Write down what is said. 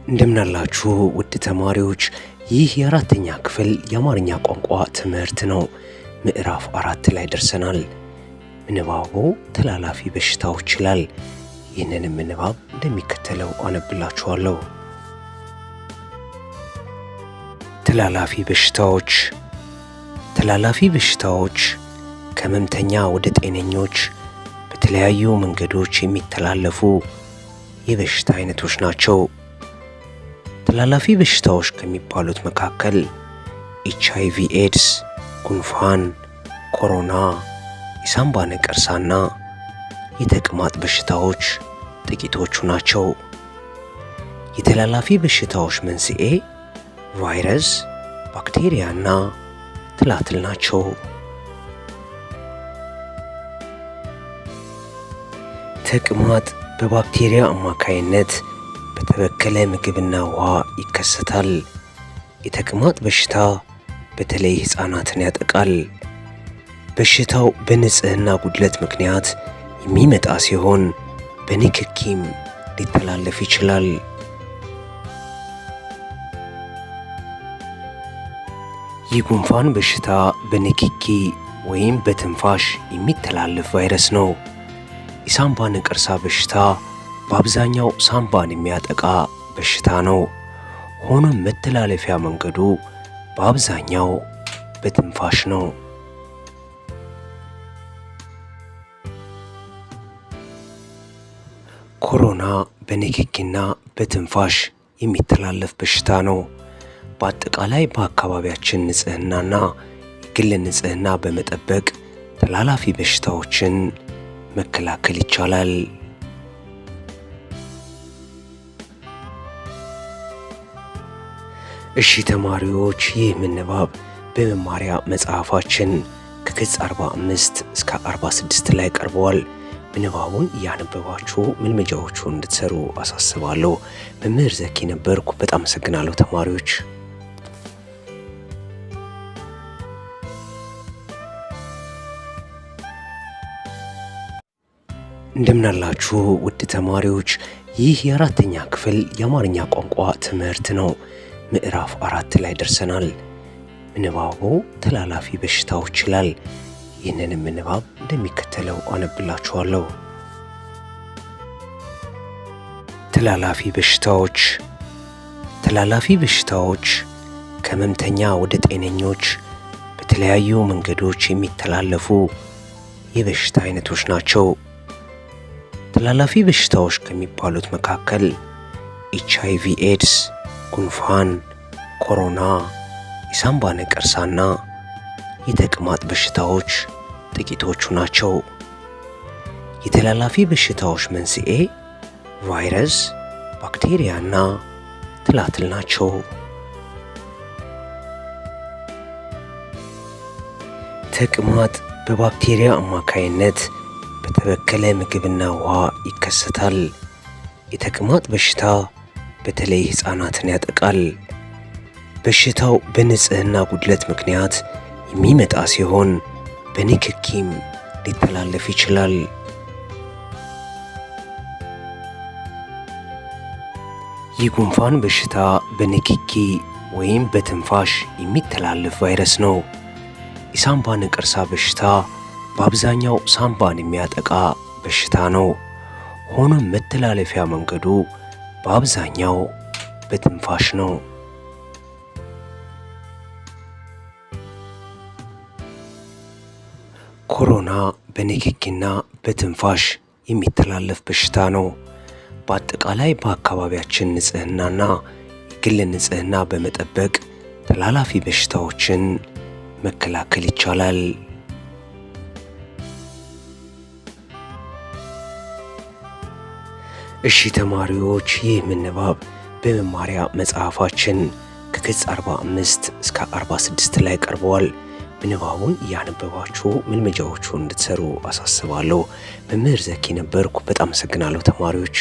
እንደምናላችሁ ውድ ተማሪዎች፣ ይህ የአራተኛ ክፍል የአማርኛ ቋንቋ ትምህርት ነው። ምዕራፍ 4 ላይ ደርሰናል። ምንባቡ ተላላፊ በሽታዎች ይላል። ይህንንም ምንባብ እንደሚከተለው አነብላችኋለሁ። ተላላፊ በሽታዎች። ተላላፊ በሽታዎች ከህመምተኛ ወደ ጤነኞች በተለያዩ መንገዶች የሚተላለፉ የበሽታ አይነቶች ናቸው። ተላላፊ በሽታዎች ከሚባሉት መካከል HIV ኤድስ፣ ጉንፋን፣ ኮሮና፣ የሳምባ ነቀርሳና የተቅማጥ በሽታዎች ጥቂቶቹ ናቸው። የተላላፊ በሽታዎች መንስኤ ቫይረስ፣ ባክቴሪያና ትላትል ናቸው። ተቅማጥ በባክቴሪያ አማካይነት በተበከለ ምግብና ውሃ ይከሰታል። የተቅማጥ በሽታ በተለይ ሕፃናትን ያጠቃል። በሽታው በንጽህና ጉድለት ምክንያት የሚመጣ ሲሆን በንክኪም ሊተላለፍ ይችላል። የጉንፋን በሽታ በንክኪ ወይም በትንፋሽ የሚተላለፍ ቫይረስ ነው። የሳምባ ነቀርሳ በሽታ በአብዛኛው ሳምባን የሚያጠቃ በሽታ ነው። ሆኖም መተላለፊያ መንገዱ በአብዛኛው በትንፋሽ ነው። ኮሮና በንክኪና በትንፋሽ የሚተላለፍ በሽታ ነው። በአጠቃላይ በአካባቢያችን ንጽህናና የግል ንጽህና በመጠበቅ ተላላፊ በሽታዎችን መከላከል ይቻላል። እሺ ተማሪዎች፣ ይህ ምንባብ በመማሪያ መጽሐፋችን ከገጽ 45 እስከ 46 ላይ ቀርበዋል። ምንባቡን እያነበባችሁ መልመጃዎቹን እንድትሰሩ አሳስባለሁ። መምህር ዘኪ ነበርኩ። በጣም አመሰግናለሁ ተማሪዎች። እንደምናላችሁ ውድ ተማሪዎች፣ ይህ የአራተኛ ክፍል የአማርኛ ቋንቋ ትምህርት ነው። ምዕራፍ 4 ላይ ደርሰናል። ምንባቡ ተላላፊ በሽታዎች ይላል። ይህንንም ምንባብ እንደሚከተለው አነብላችኋለሁ። ተላላፊ በሽታዎች። ተላላፊ በሽታዎች ከህመምተኛ ወደ ጤነኞች በተለያዩ መንገዶች የሚተላለፉ የበሽታ አይነቶች ናቸው። ተላላፊ በሽታዎች ከሚባሉት መካከል HIV ኤድስ፣ ጉንፋን፣ ኮሮና፣ የሳምባ ነቀርሳና የተቅማጥ በሽታዎች ጥቂቶቹ ናቸው። የተላላፊ በሽታዎች መንስኤ ቫይረስ፣ ባክቴሪያና ትላትል ናቸው። ተቅማጥ በባክቴሪያ አማካይነት በተበከለ ምግብና ውሃ ይከሰታል። የተቅማጥ በሽታ በተለይ ሕፃናትን ያጠቃል። በሽታው በንጽህና ጉድለት ምክንያት የሚመጣ ሲሆን በንክኪም ሊተላለፍ ይችላል። የጉንፋን በሽታ በንክኪ ወይም በትንፋሽ የሚተላለፍ ቫይረስ ነው። የሳምባ ነቀርሳ በሽታ በአብዛኛው ሳምባን የሚያጠቃ በሽታ ነው። ሆኖም መተላለፊያ መንገዱ በአብዛኛው በትንፋሽ ነው። ኮሮና በንክኪና በትንፋሽ የሚተላለፍ በሽታ ነው። በአጠቃላይ በአካባቢያችን ንጽህናና የግል ንጽህና በመጠበቅ ተላላፊ በሽታዎችን መከላከል ይቻላል። እሺ ተማሪዎች፣ ይህ ምንባብ በመማሪያ መጽሐፋችን ከገጽ 45 እስከ 46 ላይ ቀርበዋል። ምንባቡን እያነበባችሁ መልመጃዎቹን እንድትሰሩ አሳስባለሁ። መምህር ዘኪ ነበርኩ። በጣም አመሰግናለሁ ተማሪዎች።